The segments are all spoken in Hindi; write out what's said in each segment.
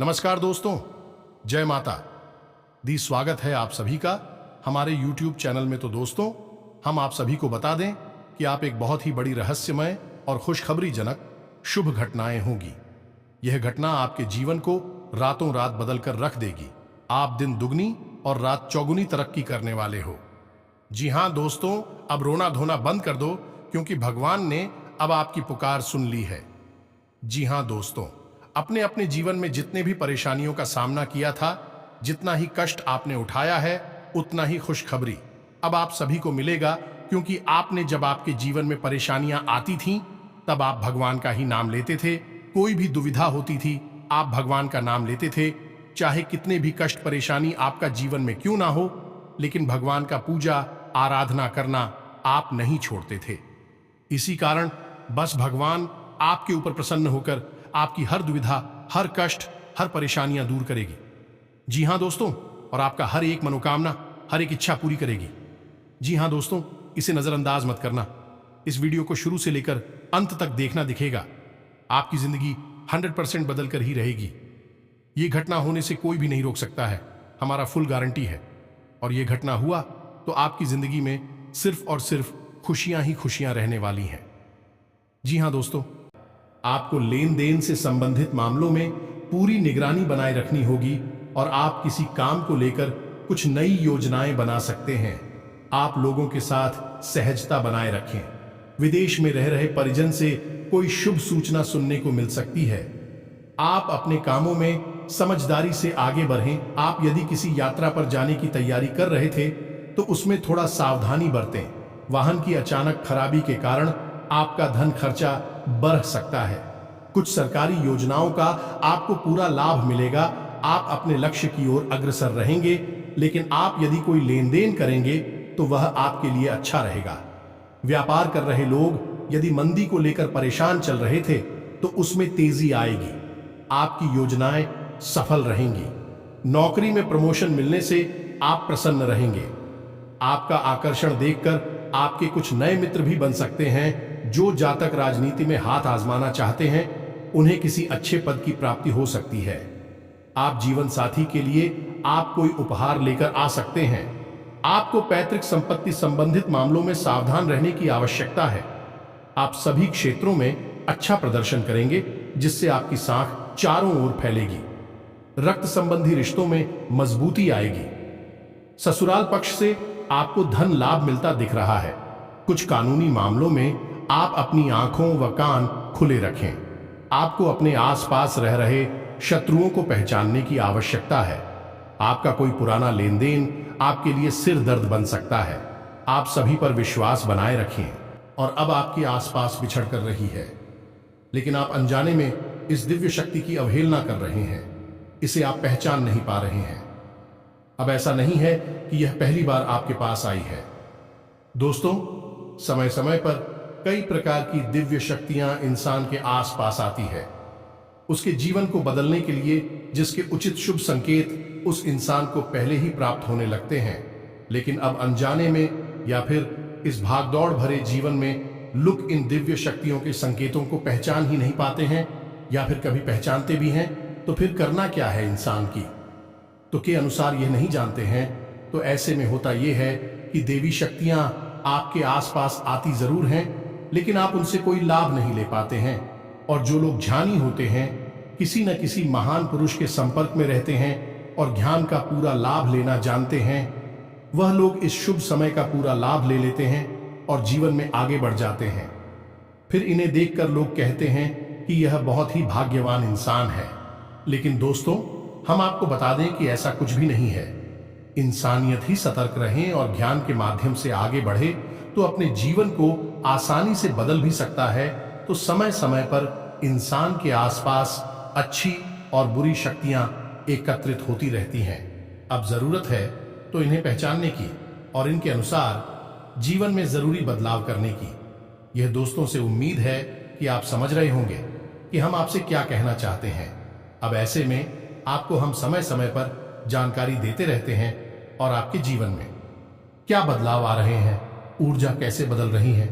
नमस्कार दोस्तों, जय माता दी। स्वागत है आप सभी का हमारे YouTube चैनल में। तो दोस्तों, हम आप सभी को बता दें कि आप एक बहुत ही बड़ी रहस्यमय और खुशखबरीजनक शुभ घटनाएं होंगी। यह घटना आपके जीवन को रातों रात बदल कर रख देगी। आप दिन दुगनी और रात चौगुनी तरक्की करने वाले हो। जी हाँ दोस्तों, अब रोना धोना बंद कर दो, क्योंकि भगवान ने अब आपकी पुकार सुन ली है। जी हाँ दोस्तों, अपने अपने जीवन में जितने भी परेशानियों का सामना किया था, जितना ही कष्ट आपने उठाया है, उतना ही खुशखबरी अब आप सभी को मिलेगा। क्योंकि आपने जब आपके जीवन में परेशानियां आती थीं, तब आप भगवान का ही नाम लेते थे। कोई भी दुविधा होती थी, आप भगवान का नाम लेते थे। चाहे कितने भी कष्ट परेशानी आपका जीवन में क्यों ना हो, लेकिन भगवान का पूजा आराधना करना आप नहीं छोड़ते थे। इसी कारण बस भगवान आपके ऊपर प्रसन्न होकर आपकी हर दुविधा, हर कष्ट, हर परेशानियां दूर करेगी। जी हां दोस्तों, और आपका हर एक मनोकामना, हर एक इच्छा पूरी करेगी। जी हां दोस्तों, इसे नजरअंदाज मत करना। इस वीडियो को शुरू से लेकर अंत तक देखना दिखेगा। आपकी जिंदगी 100% बदल कर ही रहेगी। ये घटना होने से कोई भी नहीं रोक सकता है, हमारा फुल गारंटी है। और ये घटना हुआ तो आपकी जिंदगी में सिर्फ और सिर्फ खुशियां ही खुशियां रहने वाली हैं। जी हां दोस्तों, आपको लेन देन से संबंधित मामलों में पूरी निगरानी बनाए रखनी होगी और आप किसी काम को लेकर कुछ नई योजनाएं बना सकते हैं। आप लोगों के साथ सहजता बनाए रखें। विदेश में रह रहे परिजन से कोई शुभ सूचना सुनने को मिल सकती है। आप अपने कामों में समझदारी से आगे बढ़ें। आप यदि किसी यात्रा पर जाने की तैयारी कर रहे थे तो उसमें थोड़ा सावधानी बरतें। वाहन की अचानक खराबी के कारण आपका धन खर्चा बढ़ सकता है। कुछ सरकारी योजनाओं का आपको पूरा लाभ मिलेगा। आप अपने लक्ष्य की ओर अग्रसर रहेंगे, लेकिन आप यदि कोई लेन देन करेंगे तो वह आपके लिए अच्छा रहेगा। व्यापार कर रहे लोग यदि मंदी को लेकर परेशान चल रहे थे तो उसमें तेजी आएगी। आपकी योजनाएं सफल रहेंगी। नौकरी में प्रमोशन मिलने से आप प्रसन्न रहेंगे। आपका आकर्षण देखकर आपके कुछ नए मित्र भी बन सकते हैं। जो जातक राजनीति में हाथ आजमाना चाहते हैं, उन्हें किसी अच्छे पद की प्राप्ति हो सकती है। आप जीवन साथी के लिए आप कोई उपहार लेकर आ सकते हैं। आपको पैतृक संपत्ति संबंधित मामलों में सावधान रहने की आवश्यकता है। आप सभी क्षेत्रों में अच्छा प्रदर्शन करेंगे, जिससे आपकी साख चारों ओर फैलेगी। रक्त संबंधी रिश्तों में मजबूती आएगी। ससुराल पक्ष से आपको धन लाभ मिलता दिख रहा है। कुछ कानूनी मामलों में आप अपनी आंखों व कान खुले रखें। आपको अपने आसपास रह रहे शत्रुओं को पहचानने की आवश्यकता है। आपका कोई पुराना लेन देन आपके लिए सिर दर्द बन सकता है। आप सभी पर विश्वास बनाए रखें। और अब आपके आसपास बिछड़ कर रही है, लेकिन आप अनजाने में इस दिव्य शक्ति की अवहेलना कर रहे हैं। इसे आप पहचान नहीं पा रहे हैं। अब ऐसा नहीं है कि यह पहली बार आपके पास आई है। दोस्तों, समय समय पर कई प्रकार की दिव्य शक्तियां इंसान के आसपास आती है। उसके जीवन को बदलने के लिए जिसके उचित शुभ संकेत उस इंसान को पहले ही प्राप्त होने लगते हैं, लेकिन अब अनजाने में या फिर इस भागदौड़ भरे जीवन में लोग इन दिव्य शक्तियों के संकेतों को पहचान ही नहीं पाते हैं, या फिर कभी पहचानते भी हैं तो फिर करना क्या है इंसान की तो के अनुसार यह नहीं जानते हैं। तो ऐसे में होता यह है कि देवी शक्तियां आपके आसपास आती जरूर हैं, लेकिन आप उनसे कोई लाभ नहीं ले पाते हैं। और जो लोग ध्यानी होते हैं, किसी न किसी महान पुरुष के संपर्क में रहते हैं और ध्यान का पूरा लाभ लेना जानते हैं, वह लोग इस शुभ समय का पूरा लाभ ले लेते हैं और जीवन में आगे बढ़ जाते हैं। फिर इन्हें देखकर लोग कहते हैं कि यह बहुत ही भाग्यवान इंसान है। लेकिन दोस्तों, हम आपको बता दें कि ऐसा कुछ भी नहीं है। इंसानियत ही सतर्क रहें और ज्ञान के माध्यम से आगे बढ़े तो अपने जीवन को आसानी से बदल भी सकता है। तो समय समय पर इंसान के आसपास अच्छी और बुरी शक्तियां एकत्रित होती रहती हैं। अब जरूरत है तो इन्हें पहचानने की और इनके अनुसार जीवन में जरूरी बदलाव करने की। यह दोस्तों से उम्मीद है कि आप समझ रहे होंगे कि हम आपसे क्या कहना चाहते हैं। अब ऐसे में आपको हम समय समय पर जानकारी देते रहते हैं और आपके जीवन में क्या बदलाव आ रहे हैं, ऊर्जा कैसे बदल रही है,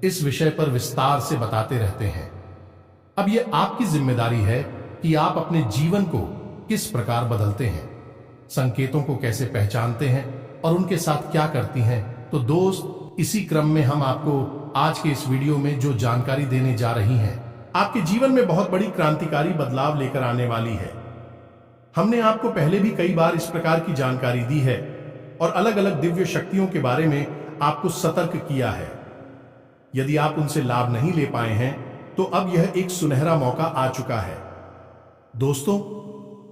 इस विषय पर विस्तार से बताते रहते हैं। अब यह आपकी जिम्मेदारी है कि आप अपने जीवन को किस प्रकार बदलते हैं, संकेतों को कैसे पहचानते हैं और उनके साथ क्या करती हैं। तो दोस्त, इसी क्रम में हम आपको आज के इस वीडियो में जो जानकारी देने जा रही हैं, आपके जीवन में बहुत बड़ी क्रांतिकारी बदलाव लेकर आने वाली है। हमने आपको पहले भी कई बार इस प्रकार की जानकारी दी है और अलग अलग दिव्य शक्तियों के बारे में आपको सतर्क किया है। यदि आप उनसे लाभ नहीं ले पाए हैं तो अब यह एक सुनहरा मौका आ चुका है। दोस्तों,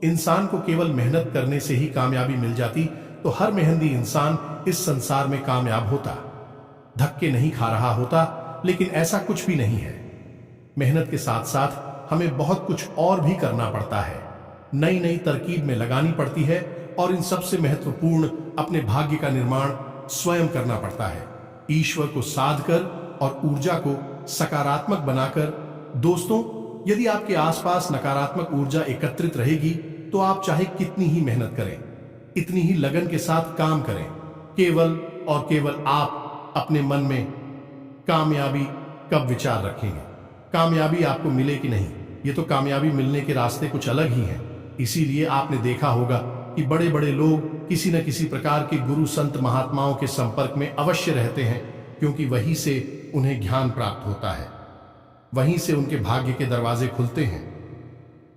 इंसान को केवल मेहनत करने से ही कामयाबी मिल जाती तो हर मेहनती इंसान इस संसार में कामयाब होता, धक्के नहीं खा रहा होता। लेकिन ऐसा कुछ भी नहीं है। मेहनत के साथ साथ हमें बहुत कुछ और भी करना पड़ता है, नई नई तरकीब में लगानी पड़ती है और इन सबसे महत्वपूर्ण अपने भाग्य का निर्माण स्वयं करना पड़ता है, ईश्वर को साध कर और ऊर्जा को सकारात्मक बनाकर। दोस्तों, यदि आपके आसपास नकारात्मक ऊर्जा एकत्रित रहेगी तो आप चाहे कितनी ही मेहनत करें, इतनी ही लगन के साथ काम करें, केवल और केवल आप अपने मन में कामयाबी कब विचार रखेंगे, कामयाबी आपको मिले कि नहीं। ये तो कामयाबी मिलने के रास्ते कुछ अलग ही हैं। इसीलिए आपने देखा होगा कि बड़े बड़े लोग किसी न किसी प्रकार के गुरु संत महात्माओं के संपर्क में अवश्य रहते हैं, क्योंकि वहीं से उन्हें ज्ञान प्राप्त होता है, वहीं से उनके भाग्य के दरवाजे खुलते हैं।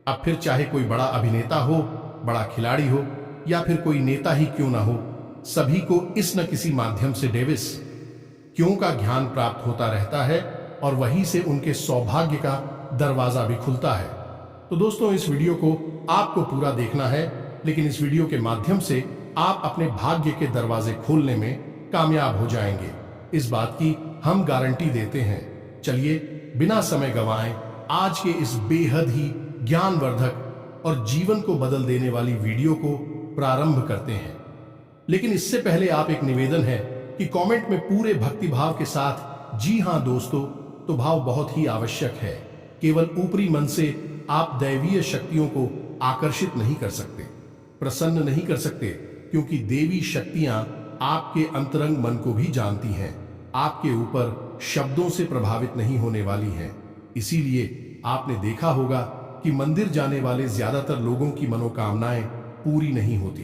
अब फिर चाहे कोई बड़ा अभिनेता हो, बड़ा खिलाड़ी हो या फिर कोई नेता ही क्यों ना हो, सभी को इस न किसी माध्यम से डेविस क्यों का ज्ञान प्राप्त होता रहता है और वहीं से उनके सौभाग्य का दरवाजा भी खुलता है। तो दोस्तों, इस वीडियो को आपको पूरा देखना है, लेकिन इस वीडियो के माध्यम से आप अपने भाग्य के दरवाजे खोलने में कामयाब हो जाएंगे, इस बात की हम गारंटी देते हैं। चलिए बिना समय गंवाए आज के इस बेहद ही ज्ञानवर्धक और जीवन को बदल देने वाली वीडियो को प्रारंभ करते हैं। लेकिन इससे पहले आप एक निवेदन है कि कमेंट में पूरे भक्तिभाव के साथ जी हां दोस्तों, तो भाव बहुत ही आवश्यक है। केवल ऊपरी मन से आप दैवीय शक्तियों को आकर्षित नहीं कर सकते, प्रसन्न नहीं कर सकते, क्योंकि देवी शक्तियां आपके अंतरंग मन को भी जानती हैं, आपके ऊपर शब्दों से प्रभावित नहीं होने वाली हैं। इसीलिए आपने देखा होगा कि मंदिर जाने वाले ज्यादातर लोगों की मनोकामनाएं पूरी नहीं होती।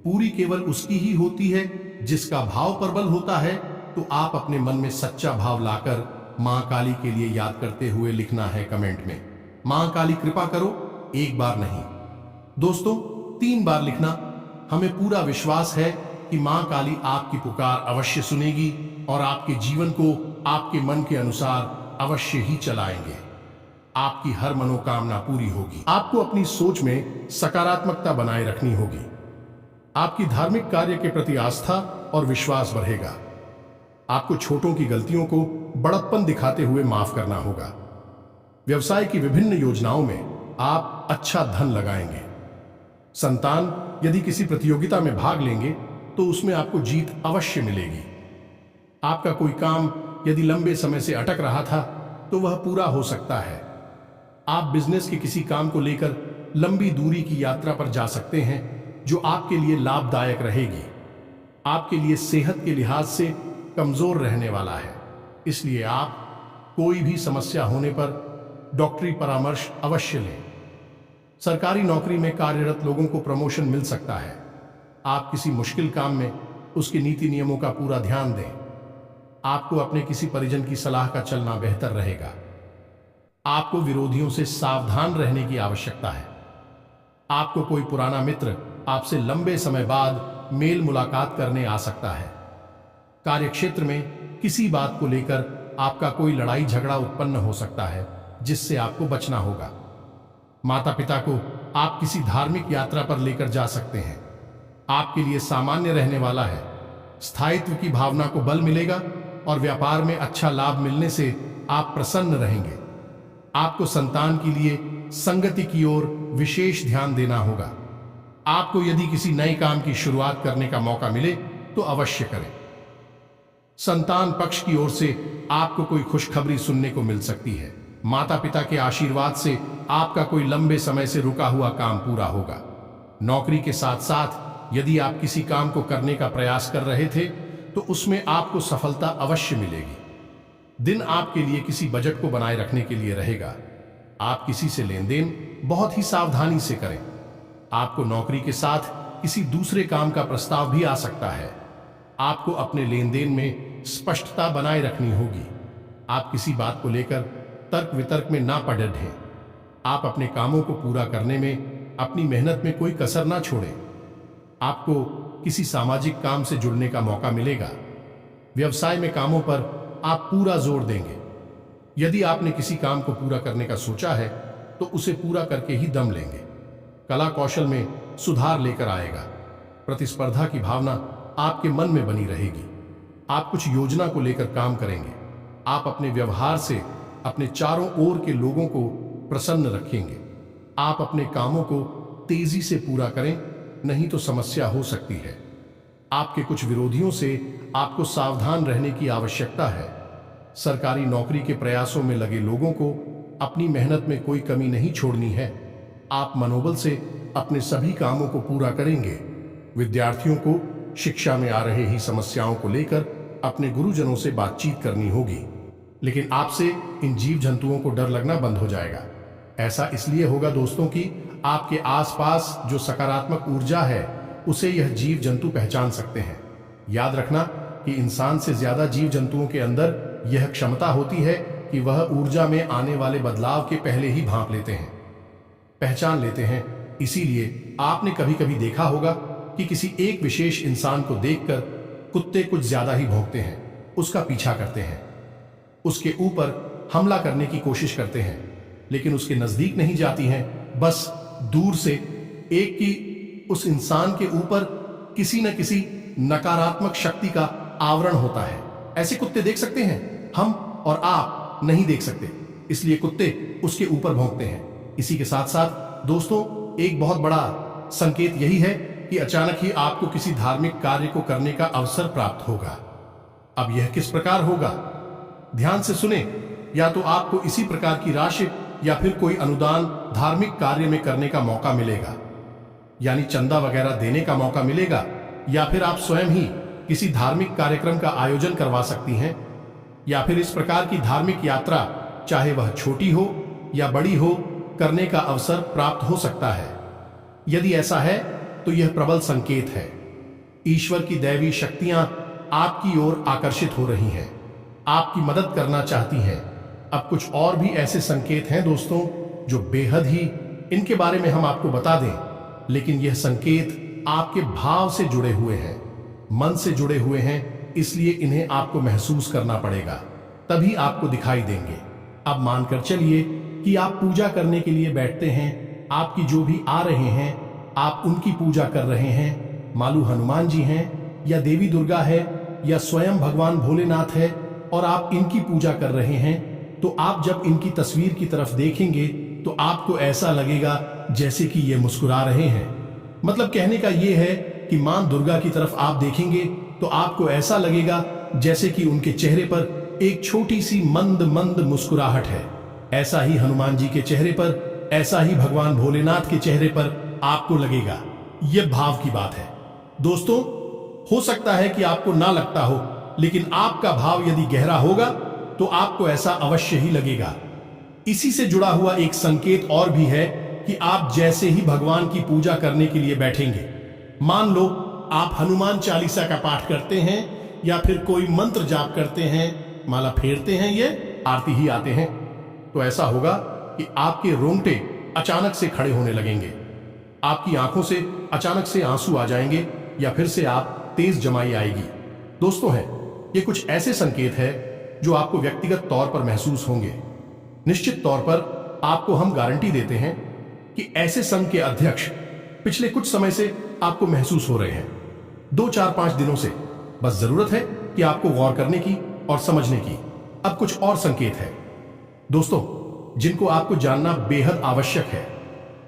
पूरी केवल उसकी ही होती है जिसका भाव प्रबल होता है। तो आप अपने मन में सच्चा भाव लाकर मां काली के लिए याद करते हुए लिखना है कमेंट में, मां काली कृपा करो। एक बार नहीं दोस्तों, 3 बार लिखना। हमें पूरा विश्वास है कि मां काली आपकी पुकार अवश्य सुनेगी और आपके जीवन को आपके मन के अनुसार अवश्य ही चलाएंगे। आपकी हर मनोकामना पूरी होगी। आपको अपनी सोच में सकारात्मकता बनाए रखनी होगी। आपकी धार्मिक कार्य के प्रति आस्था और विश्वास बढ़ेगा। आपको छोटों की गलतियों को बड़प्पन दिखाते हुए माफ करना होगा। व्यवसाय की विभिन्न योजनाओं में आप अच्छा धन लगाएंगे। संतान यदि किसी प्रतियोगिता में भाग लेंगे तो उसमें आपको जीत अवश्य मिलेगी। आपका कोई काम यदि लंबे समय से अटक रहा था तो वह पूरा हो सकता है। आप बिजनेस के किसी काम को लेकर लंबी दूरी की यात्रा पर जा सकते हैं जो आपके लिए लाभदायक रहेगी। आपके लिए सेहत के लिहाज से कमजोर रहने वाला है, इसलिए आप कोई भी समस्या होने पर डॉक्टरी परामर्श अवश्य लें। सरकारी नौकरी में कार्यरत लोगों को प्रमोशन मिल सकता है। आप किसी मुश्किल काम में उसके नीति नियमों का पूरा ध्यान दें। आपको अपने किसी परिजन की सलाह का चलना बेहतर रहेगा। आपको विरोधियों से सावधान रहने की आवश्यकता है। आपको कोई पुराना मित्र आपसे लंबे समय बाद मेल मुलाकात करने आ सकता है। कार्यक्षेत्र में किसी बात को लेकर आपका कोई लड़ाई झगड़ा उत्पन्न हो सकता है, जिससे आपको बचना होगा। माता पिता को आप किसी धार्मिक यात्रा पर लेकर जा सकते हैं। आपके लिए सामान्य रहने वाला है। स्थायित्व की भावना को बल मिलेगा और व्यापार में अच्छा लाभ मिलने से आप प्रसन्न रहेंगे। आपको संतान के लिए संगति की ओर विशेष ध्यान देना होगा। आपको यदि किसी नए काम की शुरुआत करने का मौका मिले तो अवश्य करें। संतान पक्ष की ओर से आपको कोई खुशखबरी सुनने को मिल सकती है। माता पिता के आशीर्वाद से आपका कोई लंबे समय से रुका हुआ काम पूरा होगा। नौकरी के साथ साथ यदि आप किसी काम को करने का प्रयास कर रहे थे तो उसमें आपको सफलता अवश्य मिलेगी। दिन आपके लिए किसी बजट को बनाए रखने के लिए रहेगा। आप किसी से लेन देन बहुत ही सावधानी से करें। आपको नौकरी के साथ किसी दूसरे काम का प्रस्ताव भी आ सकता है। आपको अपने लेन देन में स्पष्टता बनाए रखनी होगी। आप किसी बात को लेकर तर्क वितर्क में ना पड़ रहें। आप अपने कामों को पूरा करने में अपनी मेहनत में कोई कसर ना छोड़ें। आपको किसी सामाजिक काम से जुड़ने का मौका मिलेगा। व्यवसाय में कामों पर आप पूरा जोर देंगे। यदि आपने किसी काम को पूरा करने का सोचा है तो उसे पूरा करके ही दम लेंगे। कला कौशल में सुधार लेकर आएगा। प्रतिस्पर्धा की भावना आपके मन में बनी रहेगी। आप कुछ योजना को लेकर काम करेंगे। आप अपने व्यवहार से अपने चारों ओर के लोगों को प्रसन्न रखेंगे। आप अपने कामों को तेजी से पूरा करें, नहीं तो समस्या हो सकती है। आपके कुछ विरोधियों से आपको सावधान रहने की आवश्यकता है। सरकारी नौकरी के प्रयासों में लगे लोगों को अपनी मेहनत में कोई कमी नहीं छोड़नी है। आप मनोबल से अपने सभी कामों को पूरा करेंगे। विद्यार्थियों को शिक्षा में आ रहे ही समस्याओं को लेकर अपने गुरुजनों से बातचीत करनी होगी। लेकिन आपसे इन जीव जंतुओं को डर लगना बंद हो जाएगा। ऐसा इसलिए होगा दोस्तों कि आपके आसपास जो सकारात्मक ऊर्जा है उसे यह जीव जंतु पहचान सकते हैं। याद रखना कि इंसान से ज्यादा जीव जंतुओं के अंदर यह क्षमता होती है कि वह ऊर्जा में आने वाले बदलाव के पहले ही भांप लेते हैं, पहचान लेते हैं। इसीलिए आपने कभी कभी देखा होगा कि किसी एक विशेष इंसान को देखकर कुत्ते कुछ ज्यादा ही भौंकते हैं, उसका पीछा करते हैं, उसके ऊपर हमला करने की कोशिश करते हैं, लेकिन उसके नजदीक नहीं जाती हैं। बस दूर से एक की उस इंसान के ऊपर किसी न किसी नकारात्मक शक्ति का आवरण होता है। ऐसे कुत्ते देख सकते हैं, हम और आप नहीं देख सकते, इसलिए कुत्ते उसके ऊपर भौंकते हैं। इसी के साथ साथ दोस्तों, एक बहुत बड़ा संकेत यही है कि अचानक ही आपको किसी धार्मिक कार्य को करने का अवसर प्राप्त होगा। अब यह किस प्रकार होगा, ध्यान से सुने। या तो आपको इसी प्रकार की राशि या फिर कोई अनुदान धार्मिक कार्य में करने का मौका मिलेगा, यानी चंदा वगैरह देने का मौका मिलेगा, या फिर आप स्वयं ही किसी धार्मिक कार्यक्रम का आयोजन करवा सकती हैं, या फिर इस प्रकार की धार्मिक यात्रा, चाहे वह छोटी हो या बड़ी हो, करने का अवसर प्राप्त हो सकता है। यदि ऐसा है तो यह प्रबल संकेत है। ईश्वर की दैवी शक्तियां आपकी ओर आकर्षित हो रही हैं, आपकी मदद करना चाहती हैं। अब कुछ और भी ऐसे संकेत हैं दोस्तों जो बेहद ही, इनके बारे में हम आपको बता दें, लेकिन यह संकेत आपके भाव से जुड़े हुए हैं, मन से जुड़े हुए हैं, इसलिए इन्हें आपको महसूस करना पड़ेगा, तभी आपको दिखाई देंगे। अब मानकर चलिए कि आप पूजा करने के लिए बैठते हैं। आपकी जो भी आ रहे हैं, आप उनकी पूजा कर रहे हैं। मालूम हनुमान जी हैं या देवी दुर्गा है या स्वयं भगवान भोलेनाथ है, और आप इनकी पूजा कर रहे हैं, तो आप जब इनकी तस्वीर की तरफ देखेंगे तो आपको ऐसा लगेगा जैसे कि ये मुस्कुरा रहे हैं। मतलब कहने का ये है कि मां दुर्गा की तरफ आप देखेंगे तो आपको ऐसा लगेगा जैसे कि उनके चेहरे पर एक छोटी सी मंद मंद मुस्कुराहट है। ऐसा ही हनुमान जी के चेहरे पर, ऐसा ही भगवान भोलेनाथ के चेहरे पर आपको लगेगा। यह भाव की बात है दोस्तों। हो सकता है कि आपको ना लगता हो, लेकिन आपका भाव यदि गहरा होगा तो आपको ऐसा अवश्य ही लगेगा। इसी से जुड़ा हुआ एक संकेत और भी है कि आप जैसे ही भगवान की पूजा करने के लिए बैठेंगे, मान लो आप हनुमान चालीसा का पाठ करते हैं या फिर कोई मंत्र जाप करते हैं, माला फेरते हैं, ये आरती ही आते हैं, तो ऐसा होगा कि आपके रोंगटे अचानक से खड़े होने लगेंगे, आपकी आंखों से अचानक से आंसू आ जाएंगे, या फिर से आप तेज जमाई आएगी। दोस्तों है, ये कुछ ऐसे संकेत है जो आपको व्यक्तिगत तौर पर महसूस होंगे। निश्चित तौर पर आपको हम गारंटी देते हैं कि ऐसे संघ के अध्यक्ष पिछले कुछ समय से आपको महसूस हो रहे हैं, 2, 4, 5 दिनों से। बस जरूरत है कि आपको गौर करने की और समझने की। अब कुछ और संकेत है दोस्तों जिनको आपको जानना बेहद आवश्यक है।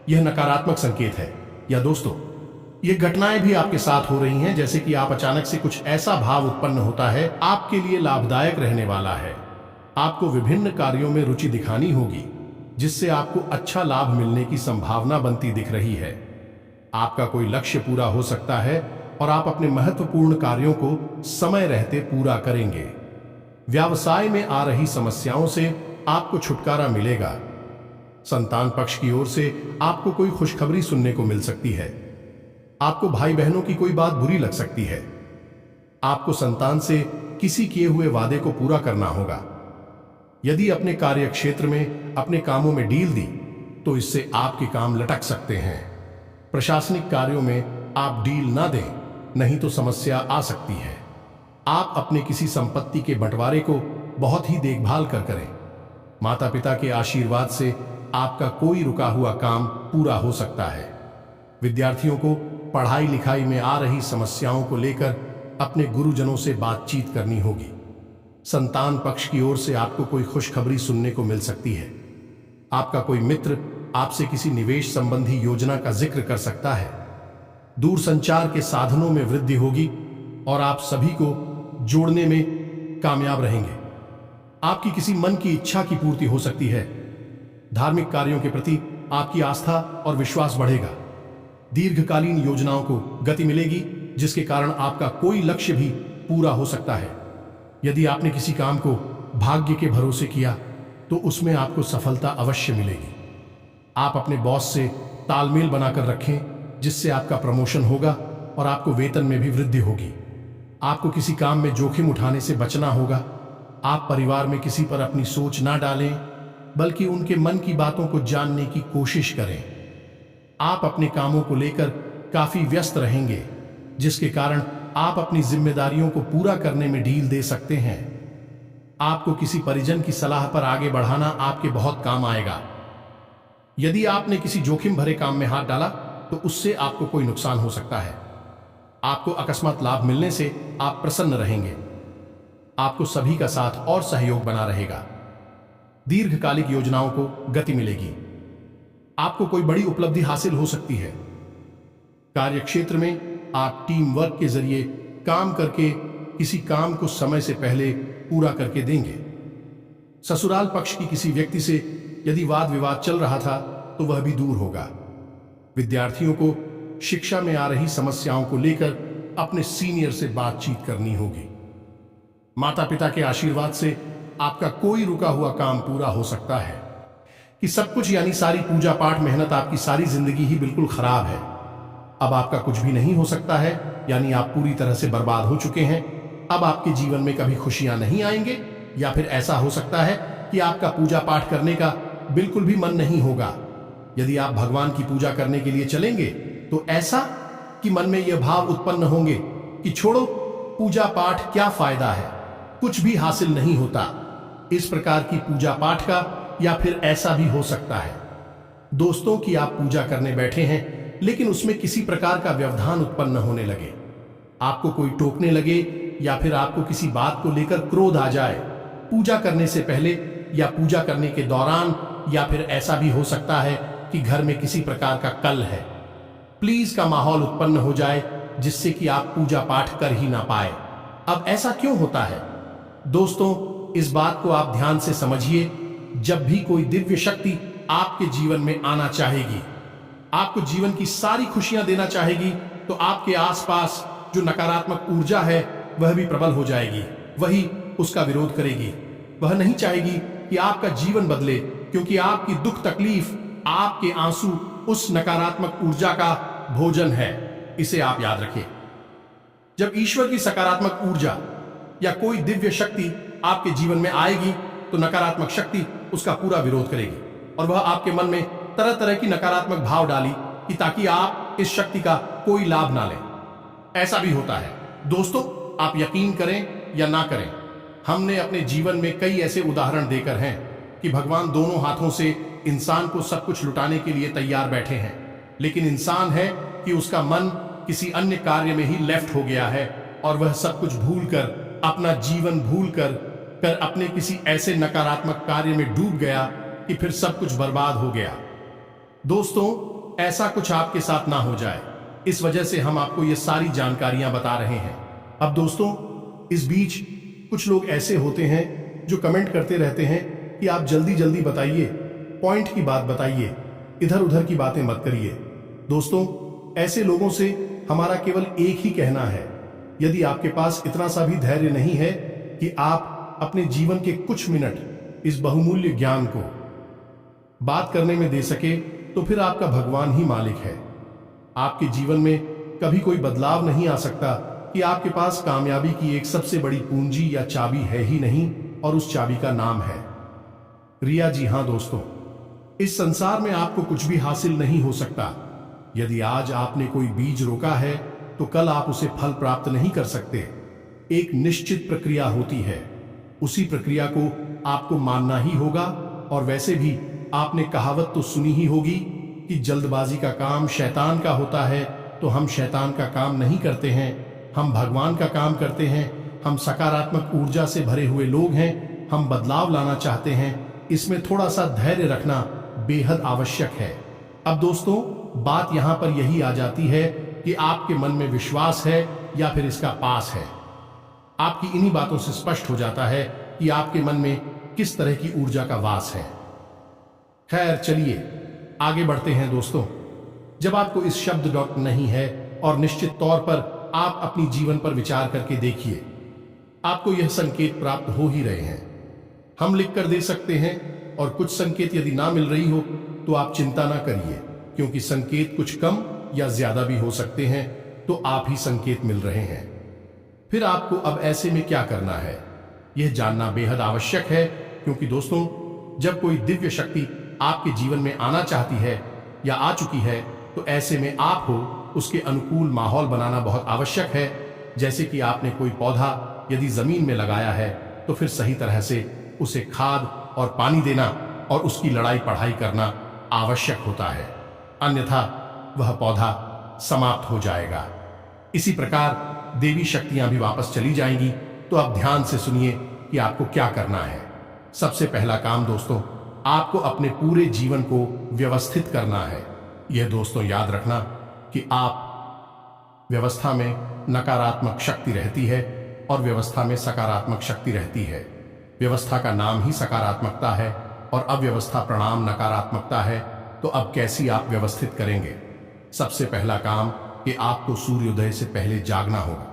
यह नकारात्मक संकेत है, या दोस्तों ये घटनाएं भी आपके साथ हो रही हैं, जैसे कि आप अचानक से कुछ ऐसा भाव उत्पन्न होता है आपके लिए लाभदायक रहने वाला है। आपको विभिन्न कार्यों में रुचि दिखानी होगी, जिससे आपको अच्छा लाभ मिलने की संभावना बनती दिख रही है। आपका कोई लक्ष्य पूरा हो सकता है और आप अपने महत्वपूर्ण कार्यों को समय रहते पूरा करेंगे। व्यवसाय में आ रही समस्याओं से आपको छुटकारा मिलेगा। संतान पक्ष की ओर से आपको कोई खुशखबरी सुनने को मिल सकती है। आपको भाई बहनों की कोई बात बुरी लग सकती है। आपको संतान से किसी किए हुए वादे को पूरा करना होगा। यदि अपने कार्य क्षेत्र में अपने कामों में ढील दी तो इससे आपके काम लटक सकते हैं। प्रशासनिक कार्यों में आप डील ना दें, नहीं तो समस्या आ सकती है। आप अपने किसी संपत्ति के बंटवारे को बहुत ही देखभाल कर करें। माता पिता के आशीर्वाद से आपका कोई रुका हुआ काम पूरा हो सकता है। विद्यार्थियों को पढ़ाई लिखाई में आ रही समस्याओं को लेकर अपने गुरुजनों से बातचीत करनी होगी। संतान पक्ष की ओर से आपको कोई खुशखबरी सुनने को मिल सकती है। आपका कोई मित्र आपसे किसी निवेश संबंधी योजना का जिक्र कर सकता है। दूरसंचार के साधनों में वृद्धि होगी और आप सभी को जोड़ने में कामयाब रहेंगे। आपकी किसी मन की इच्छा की पूर्ति हो सकती है। धार्मिक कार्यों के प्रति आपकी आस्था और विश्वास बढ़ेगा। दीर्घकालीन योजनाओं को गति मिलेगी, जिसके कारण आपका कोई लक्ष्य भी पूरा हो सकता है। यदि आपने किसी काम को भाग्य के भरोसे किया तो उसमें आपको सफलता अवश्य मिलेगी। आप अपने बॉस से तालमेल बनाकर रखें, जिससे आपका प्रमोशन होगा और आपको वेतन में भी वृद्धि होगी। आपको किसी काम में जोखिम उठाने से बचना होगा। आप परिवार में किसी पर अपनी सोच ना डालें, बल्कि उनके मन की बातों को जानने की कोशिश करें। आप अपने कामों को लेकर काफी व्यस्त रहेंगे, जिसके कारण आप अपनी जिम्मेदारियों को पूरा करने में ढील दे सकते हैं। आपको किसी परिजन की सलाह पर आगे बढ़ाना आपके बहुत काम आएगा। यदि आपने किसी जोखिम भरे काम में हाथ डाला तो उससे आपको कोई नुकसान हो सकता है। आपको अकस्मात लाभ मिलने से आप प्रसन्न रहेंगे। आपको सभी का साथ और सहयोग बना रहेगा। दीर्घकालिक योजनाओं को गति मिलेगी। आपको कोई बड़ी उपलब्धि हासिल हो सकती है। कार्यक्षेत्र में आप टीम वर्क के जरिए काम करके किसी काम को समय से पहले पूरा करके देंगे। ससुराल पक्ष की किसी व्यक्ति से यदि वाद विवाद चल रहा था तो वह भी दूर होगा। विद्यार्थियों को शिक्षा में आ रही समस्याओं को लेकर अपने सीनियर से बातचीत करनी होगी। माता पिता के आशीर्वाद से आपका कोई रुका हुआ काम पूरा हो सकता है। कि सब कुछ यानी सारी पूजा पाठ मेहनत आपकी सारी जिंदगी ही बिल्कुल खराब है। अब आपका कुछ भी नहीं हो सकता है, यानी आप पूरी तरह से बर्बाद हो चुके हैं। अब आपके जीवन में कभी खुशियां नहीं आएंगे, या फिर ऐसा हो सकता है कि आपका पूजा पाठ करने का बिल्कुल भी मन नहीं होगा। यदि आप भगवान की पूजा करने के लिए चलेंगे तो ऐसा कि मन में यह भाव उत्पन्न होंगे कि छोड़ो, पूजा पाठ क्या फायदा है, कुछ भी हासिल नहीं होता। इस प्रकार की पूजा पाठ का या फिर ऐसा भी हो सकता है दोस्तों कि आप पूजा करने बैठे हैं, लेकिन उसमें किसी प्रकार का व्यवधान उत्पन्न होने लगे। आपको कोई टोकने लगे या फिर आपको किसी बात को लेकर क्रोध आ जाए पूजा करने से पहले या पूजा करने के दौरान, या फिर ऐसा भी हो सकता है कि घर में किसी प्रकार का कल है, प्लीज का माहौल उत्पन्न हो जाए, जिससे कि आप पूजा पाठ कर ही ना पाए। अब ऐसा क्यों होता है दोस्तों, इस बात को आप ध्यान से समझिए। जब भी कोई दिव्य शक्ति आपके जीवन में आना चाहेगी, आपको जीवन की सारी खुशियां देना चाहेगी, तो आपके आसपास जो नकारात्मक ऊर्जा है वह भी प्रबल हो जाएगी। वही उसका विरोध करेगी। वह नहीं चाहेगी कि आपका जीवन बदले, क्योंकि आपकी दुख तकलीफ, आपके आंसू उस नकारात्मक ऊर्जा का भोजन है। इसे आप याद रखें। जब ईश्वर की सकारात्मक ऊर्जा या कोई दिव्य शक्ति आपके जीवन में आएगी तो नकारात्मक शक्ति उसका पूरा विरोध करेगी, और वह आपके मन में तरह तरह की नकारात्मक भाव डाली कि ताकि आप इस शक्ति का कोई लाभ ना लें। ऐसा भी होता है दोस्तों, आप यकीन करें या ना करें, हमने अपने जीवन में कई ऐसे उदाहरण देकर हैं कि भगवान दोनों हाथों से इंसान को सब कुछ लुटाने के लिए तैयार बैठे हैं, लेकिन इंसान है कि उसका मन किसी अन्य कार्य में ही लेफ्ट हो गया है, और वह सब कुछ भूलकर, अपना जीवन भूलकर अपने किसी ऐसे नकारात्मक कार्य में डूब गया कि फिर सब कुछ बर्बाद हो गया। दोस्तों, ऐसा कुछ आपके साथ ना हो जाए, इस वजह से हम आपको ये सारी जानकारियां बता रहे हैं। अब दोस्तों, इस बीच कुछ लोग ऐसे होते हैं जो कमेंट करते रहते हैं कि आप जल्दी जल्दी बताइए, पॉइंट की बात बताइए, इधर उधर की बातें मत करिए। दोस्तों, ऐसे लोगों से हमारा केवल एक ही कहना है, यदि आपके पास इतना सा भी धैर्य नहीं है कि आप अपने जीवन के कुछ मिनट इस बहुमूल्य ज्ञान को बात करने में दे सके तो फिर आपका भगवान ही मालिक है। आपके जीवन में कभी कोई बदलाव नहीं आ सकता कि आपके पास कामयाबी की एक सबसे बड़ी पूंजी या चाबी है ही नहीं, और उस चाबी का नाम है रिया। जी हां दोस्तों, इस संसार में आपको कुछ भी हासिल नहीं हो सकता। यदि आज आपने कोई बीज रोका है तो कल आप उसे फल प्राप्त नहीं कर सकते। एक निश्चित प्रक्रिया होती है, उसी प्रक्रिया को आपको मानना ही होगा। और वैसे भी आपने कहावत तो सुनी ही होगी कि जल्दबाजी का काम शैतान का होता है। तो हम शैतान का काम नहीं करते हैं, हम भगवान का काम करते हैं। हम सकारात्मक ऊर्जा से भरे हुए लोग हैं, हम बदलाव लाना चाहते हैं। इसमें थोड़ा सा धैर्य रखना बेहद आवश्यक है। अब दोस्तों, बात यहां पर यही आ जाती है कि आपके मन में विश्वास है या फिर इसका पास है। आपकी इन्हीं बातों से स्पष्ट हो जाता है कि आपके मन में किस तरह की ऊर्जा का वास है। खैर चलिए आगे बढ़ते हैं दोस्तों। जब आपको इस शब्द डॉट नहीं है और निश्चित तौर पर आप अपनी जीवन पर विचार करके देखिए, आपको यह संकेत प्राप्त हो ही रहे हैं। हम लिख कर दे सकते हैं, और कुछ संकेत यदि ना मिल रही हो तो आप चिंता ना करिए, क्योंकि संकेत कुछ कम या ज्यादा भी हो सकते हैं। तो आप ही संकेत मिल रहे हैं। फिर आपको अब ऐसे में क्या करना है, यह जानना बेहद आवश्यक है। क्योंकि दोस्तों, जब कोई दिव्य शक्ति आपके जीवन में आना चाहती है या आ चुकी है, तो ऐसे में आप हो उसके अनुकूल माहौल बनाना बहुत आवश्यक है। जैसे कि आपने कोई पौधा यदि जमीन में लगाया है तो फिर सही तरह से उसे खाद और पानी देना और उसकी लड़ाई पढ़ाई करना आवश्यक होता है, अन्यथा वह पौधा समाप्त हो जाएगा। इसी प्रकार देवी शक्तियां भी वापस चली जाएंगी। तो अब ध्यान से सुनिए कि आपको क्या करना है। सबसे पहला काम दोस्तों, आपको अपने पूरे जीवन को व्यवस्थित करना है। यह दोस्तों याद रखना कि आप व्यवस्था में नकारात्मक शक्ति रहती है और व्यवस्था में सकारात्मक शक्ति रहती है। व्यवस्था का नाम ही सकारात्मकता है और अव्यवस्था प्रणाम नकारात्मकता है। तो अब कैसी आप व्यवस्थित करेंगे? सबसे पहला काम कि आपको सूर्योदय से पहले जागना होगा।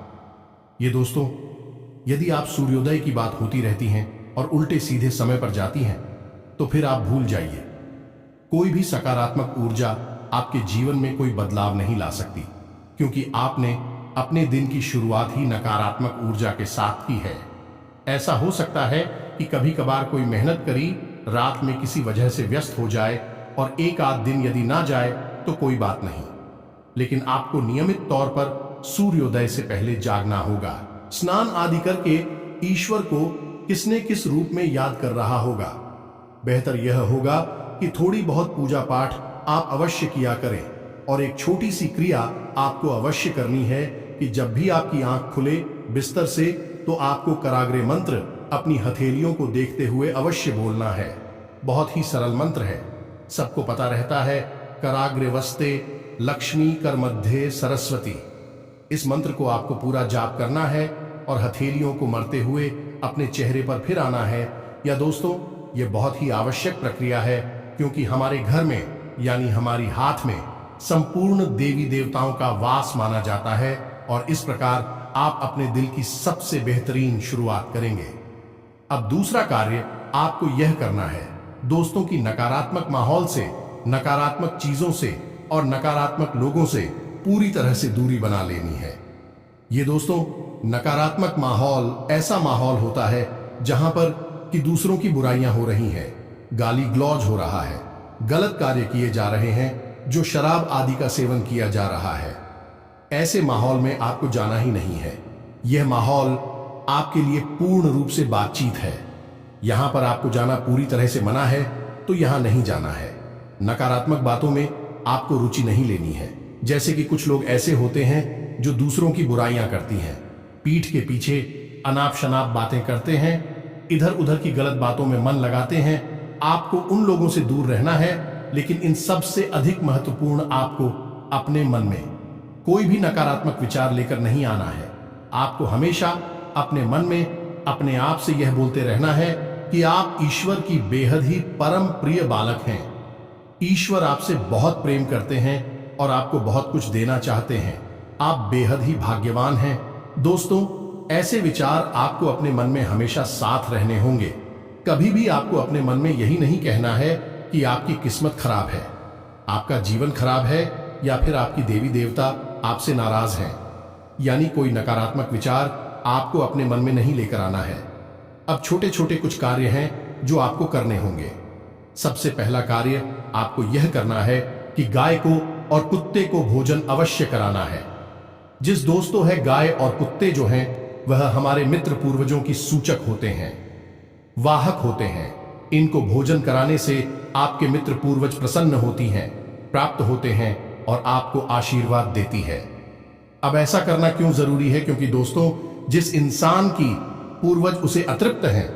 ये दोस्तों, यदि आप सूर्योदय की बात होती रहती हैं और उल्टे सीधे समय पर जाती हैं, तो फिर आप भूल जाइए। कोई भी सकारात्मक ऊर्जा आपके जीवन में कोई बदलाव नहीं ला सकती, क्योंकि आपने अपने दिन की शुरुआत ही नकारात्मक ऊर्जा के साथ की है। ऐसा हो सकता है कि कभी कभार कोई मेहनत करी रात में किसी वजह से व्यस्त हो जाए और एक आध दिन यदि ना जाए तो कोई बात नहीं, लेकिन आपको नियमित तौर पर सूर्योदय से पहले जागना होगा। स्नान आदि करके ईश्वर को किसने किस रूप में याद कर रहा होगा। बेहतर यह होगा कि थोड़ी बहुत पूजा पाठ आप अवश्य किया करें, और एक छोटी सी क्रिया आपको अवश्य करनी है कि जब भी आपकी आंख खुले बिस्तर से, तो आपको कराग्रे मंत्र अपनी हथेलियों को देखते हुए अवश्य बोलना है। बहुत ही सरल मंत्र है, सबको पता रहता है। कराग्रे वस्ते लक्ष्मी कर मध्य सरस्वती। इस मंत्र को आपको पूरा जाप करना है और हथेलियों को मरते हुए अपने चेहरे पर फिर आना है। या दोस्तों, यह बहुत ही आवश्यक प्रक्रिया है, क्योंकि हमारे घर में यानी हमारी हाथ में संपूर्ण देवी देवताओं का वास माना जाता है। और इस प्रकार आप अपने दिल की सबसे बेहतरीन शुरुआत करेंगे। अब दूसरा कार्य आपको यह करना है दोस्तों कि नकारात्मक माहौल से, नकारात्मक चीजों से और नकारात्मक लोगों से पूरी तरह से दूरी बना लेनी है। ये दोस्तों, नकारात्मक माहौल ऐसा माहौल होता है जहां पर कि दूसरों की बुराइयां हो रही हैं, गाली गलौज हो रहा है, गलत कार्य किए जा रहे हैं, जो शराब आदि का सेवन किया जा रहा है। ऐसे माहौल में आपको जाना ही नहीं है। यह माहौल आपके लिए पूर्ण रूप से बातचीत है। यहां पर आपको जाना पूरी तरह से मना है, तो यहां नहीं जाना है। नकारात्मक बातों में आपको रुचि नहीं लेनी है। जैसे कि कुछ लोग ऐसे होते हैं जो दूसरों की बुराइयां करती हैं, पीठ के पीछे अनाप शनाप बातें करते हैं, इधर उधर की गलत बातों में मन लगाते हैं। आपको उन लोगों से दूर रहना है, लेकिन इन सब से अधिक महत्वपूर्ण आपको अपने मन में कोई भी नकारात्मक विचार लेकर नहीं आना है। आपको हमेशा अपने मन में अपने आप से यह बोलते रहना है कि आप ईश्वर की बेहद ही परम प्रिय बालक हैं। ईश्वर आपसे बहुत प्रेम करते हैं और आपको बहुत कुछ देना चाहते हैं। आप बेहद ही भाग्यवान हैं। दोस्तों, ऐसे विचार आपको अपने मन में हमेशा साथ रहने होंगे। कभी भी आपको अपने मन में यही नहीं कहना है कि आपकी किस्मत खराब है, आपका जीवन खराब है, या फिर आपकी देवी देवता आपसे नाराज हैं, यानी कोई नकारात्मक विचार आपको अपने मन में नहीं लेकर आना है। अब छोटे छोटे कुछ कार्य हैं जो आपको करने होंगे। सबसे पहला कार्य आपको यह करना है कि गाय को और कुत्ते को भोजन अवश्य कराना है। जिस दोस्तों है, गाय और कुत्ते जो हैं वह हमारे मित्र पूर्वजों की सूचक होते हैं, वाहक होते हैं। इनको भोजन कराने से आपके मित्र पूर्वज प्रसन्न होती हैं, प्राप्त होते हैं और आपको आशीर्वाद देती है। अब ऐसा करना क्यों जरूरी है? क्योंकि दोस्तों, जिस इंसान की पूर्वज उसे अतृप्त हैं,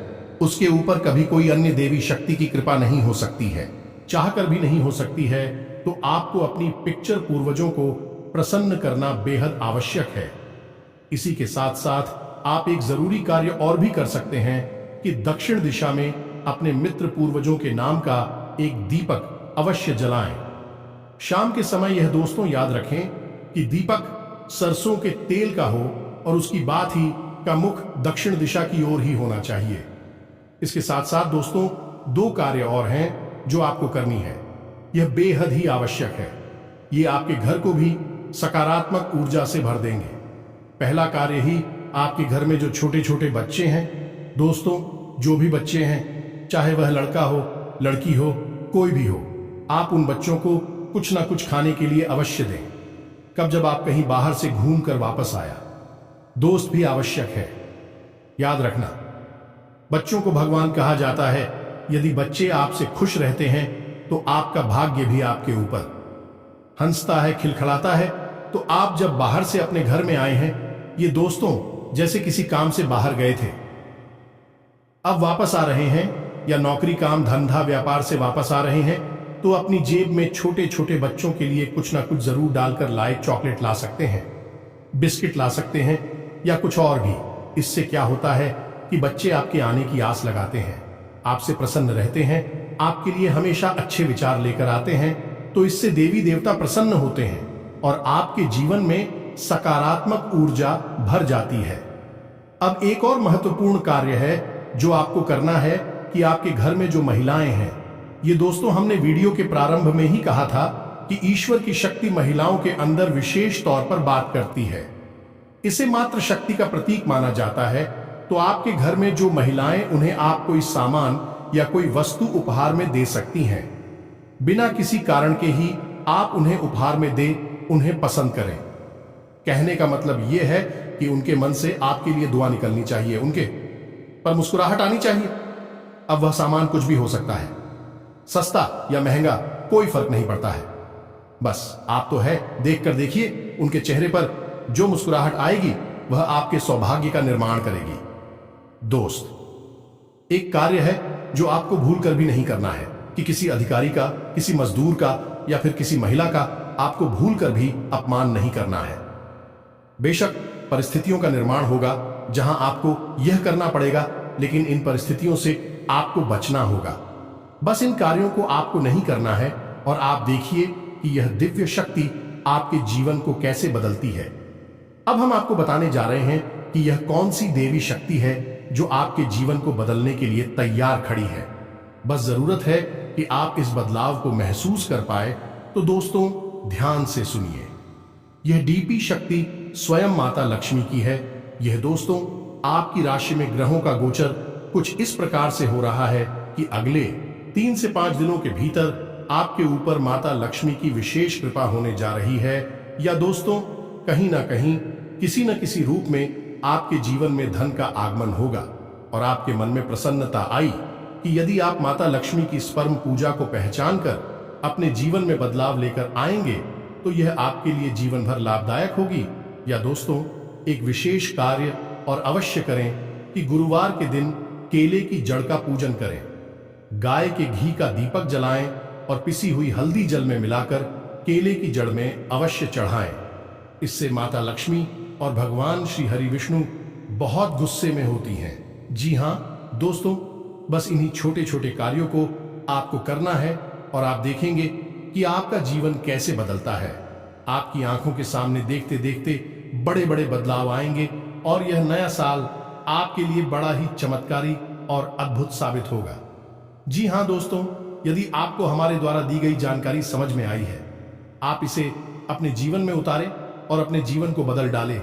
उसके ऊपर कभी कोई अन्य देवी शक्ति की कृपा नहीं हो सकती है, चाहकर भी नहीं हो सकती है। तो आपको अपनी पिक्चर पूर्वजों को प्रसन्न करना बेहद आवश्यक है। इसी के साथ साथ आप एक जरूरी कार्य और भी कर सकते हैं कि दक्षिण दिशा में अपने मित्र पूर्वजों के नाम का एक दीपक अवश्य जलाएं। शाम के समय यह दोस्तों याद रखें कि दीपक सरसों के तेल का हो और उसकी बात ही का मुख दक्षिण दिशा की ओर ही होना चाहिए। इसके साथ साथ दोस्तों, दो कार्य और हैं जो आपको करनी है। यह बेहद ही आवश्यक है। ये आपके घर को भी सकारात्मक ऊर्जा से भर देंगे। पहला कार्य ही आपके घर में जो छोटे छोटे बच्चे हैं, दोस्तों जो भी बच्चे हैं, चाहे वह लड़का हो, लड़की हो, कोई भी हो, आप उन बच्चों को कुछ ना कुछ खाने के लिए अवश्य दें। कब? जब आप कहीं बाहर से घूम कर वापस आया। दोस्त भी आवश्यक है। याद रखना, बच्चों को भगवान कहा जाता है। यदि बच्चे आपसे खुश रहते हैं तो आपका भाग्य भी आपके ऊपर हंसता है, खिलखिलाता है। तो आप जब बाहर से अपने घर में आए हैं, ये दोस्तों जैसे किसी काम से बाहर गए थे, अब वापस आ रहे हैं, या नौकरी, काम, धंधा, व्यापार से वापस आ रहे हैं, तो अपनी जेब में छोटे छोटे बच्चों के लिए कुछ ना कुछ जरूर डालकर लाए। चॉकलेट ला सकते हैं, बिस्किट ला सकते हैं, या कुछ और भी। इससे क्या होता है कि बच्चे आपके आने की आस लगाते हैं, आपसे प्रसन्न रहते हैं, आपके लिए हमेशा अच्छे विचार लेकर आते हैं। तो इससे देवी देवता प्रसन्न होते हैं और आपके जीवन में सकारात्मक ऊर्जा भर जाती है। अब एक और महत्वपूर्ण कार्य है जो आपको करना है कि आपके घर में जो महिलाएं हैं, ये दोस्तों हमने वीडियो के प्रारंभ में ही कहा था कि ईश्वर की शक्ति महिलाओं के अंदर विशेष तौर पर बात करती है। इसे मात्र शक्ति का प्रतीक माना जाता है। तो आपके घर में जो महिलाएं, उन्हें आप कोई सामान या कोई वस्तु उपहार में दे सकती हैं। बिना किसी कारण के ही आप उन्हें उपहार में दे, उन्हें पसंद करें। कहने का मतलब यह है कि उनके मन से आपके लिए दुआ निकलनी चाहिए, उनके पर मुस्कुराहट आनी चाहिए। अब वह सामान कुछ भी हो सकता है, सस्ता या महंगा, कोई फर्क नहीं पड़ता है। बस आप तो है, देखकर देखिए, उनके चेहरे पर जो मुस्कुराहट आएगी वह आपके सौभाग्य का निर्माण करेगी। दोस्त, एक कार्य है जो आपको भूल कर भी नहीं करना है कि किसी अधिकारी का, किसी मजदूर का या फिर किसी महिला का आपको भूल कर भी अपमान नहीं करना है। बेशक परिस्थितियों का निर्माण होगा जहां आपको यह करना पड़ेगा, लेकिन इन परिस्थितियों से आपको बचना होगा। बस इन कार्यों को आपको नहीं करना है और आप देखिए कि यह दिव्य शक्ति आपके जीवन को कैसे बदलती है। अब हम आपको बताने जा रहे हैं कि यह कौन सी देवी शक्ति है जो आपके जीवन को बदलने के लिए तैयार खड़ी है। बस जरूरत है कि आप इस बदलाव को महसूस कर पाए। तो दोस्तों ध्यान से सुनिए, यह डीपी शक्ति स्वयं माता लक्ष्मी की है। यह दोस्तों आपकी राशि में ग्रहों का गोचर कुछ इस प्रकार से हो रहा है कि अगले 3 से 5 दिनों के भीतर आपके ऊपर माता लक्ष्मी की विशेष कृपा होने जा रही है। या दोस्तों कहीं ना कहीं, किसी न किसी रूप में आपके जीवन में धन का आगमन होगा और आपके मन में प्रसन्नता आई कि यदि आप माता लक्ष्मी की इस परम पूजा को पहचान कर अपने जीवन में बदलाव लेकर आएंगे तो यह आपके लिए जीवन भर लाभदायक होगी। या दोस्तों एक विशेष कार्य और अवश्य करें कि गुरुवार के दिन केले की जड़ का पूजन करें, गाय के घी का दीपक जलाएं और पिसी हुई हल्दी जल में मिलाकर केले की जड़ में अवश्य चढ़ाएं। इससे माता लक्ष्मी और भगवान श्री हरि विष्णु बहुत गुस्से में होती हैं। जी हाँ दोस्तों, बस इन्हीं छोटे छोटे कार्यों को आपको करना है और आप देखेंगे कि आपका जीवन कैसे बदलता है। आपकी आंखों के सामने देखते देखते बड़े बड़े बदलाव आएंगे और यह नया साल आपके लिए बड़ा ही चमत्कारी और अद्भुत साबित होगा। जी हाँ दोस्तों, यदि आपको हमारे द्वारा दी गई जानकारी समझ में आई है, आप इसे अपने जीवन में उतारें और अपने जीवन को बदल डालें।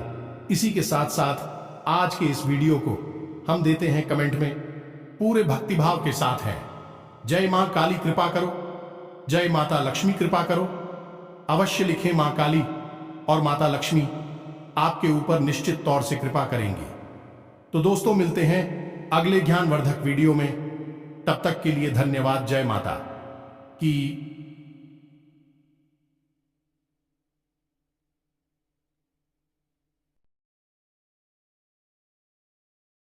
इसी के साथ साथ आज के इस वीडियो को हम देते हैं कमेंट में पूरे भक्तिभाव के साथ है, जय मां काली कृपा करो, जय माता लक्ष्मी कृपा करो। अवश्य लिखें मां काली और माता लक्ष्मी आपके ऊपर निश्चित तौर से कृपा करेंगी। तो दोस्तों, मिलते हैं अगले ज्ञानवर्धक वीडियो में। तब तक के लिए धन्यवाद। जय माता की।